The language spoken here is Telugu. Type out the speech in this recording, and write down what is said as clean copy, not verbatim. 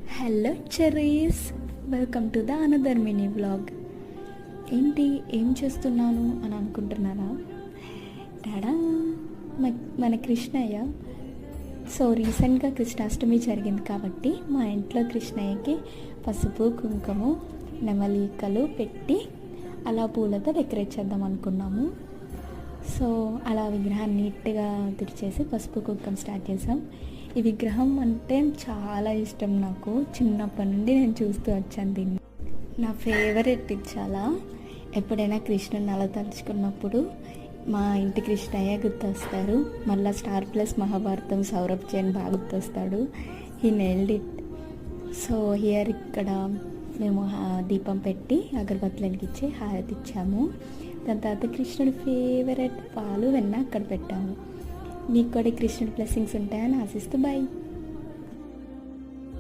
Hello cherries, welcome to the another mini vlog. ఏంటి ఏం చేస్తున్నాను అని అనుకుంటున్నారా? టాడా, మన కృష్ణయ్య. సో రీసెంట్గా కృష్ణాష్టమి జరిగింది కాబట్టి మా ఇంట్లో కృష్ణయ్యకి పసుపు కుంకుమ నెమలికలు పెట్టి అలా పూలతో డెకరేట్ చేద్దాం అనుకున్నాము. సో అలా విగ్రహాన్ని నీట్గా తుడిచేసి పసుపు కుంకుమ స్టార్ట్ చేసాం. ఈ విగ్రహం అంటే చాలా ఇష్టం నాకు. చిన్నప్పటి నుండి నేను చూస్తూ వచ్చాను దీన్ని. నా ఫేవరెట్ ఇది చాలా. ఎప్పుడైనా కృష్ణుని అలా తలుచుకున్నప్పుడు మా ఇంటి కృష్ణయ్య గుర్తొస్తారు. మళ్ళీ స్టార్ ప్లస్ మహాభారతం సౌరభ్ జైన్ బాగా గుర్తొస్తాడు. He nailed it. So here ఇక్కడ మేము దీపం పెట్టి అగరబత్తులు వెలిగించి హారతి ఇచ్చాము. దాని తర్వాత కృష్ణుడి ఫేవరెట్ పాలు వెన్న అక్కడ పెట్టాము. మీకు కూడా కృష్ణుడి బ్లెస్సింగ్స్ ఉంటాయని ఆశిస్తూ బాయ్.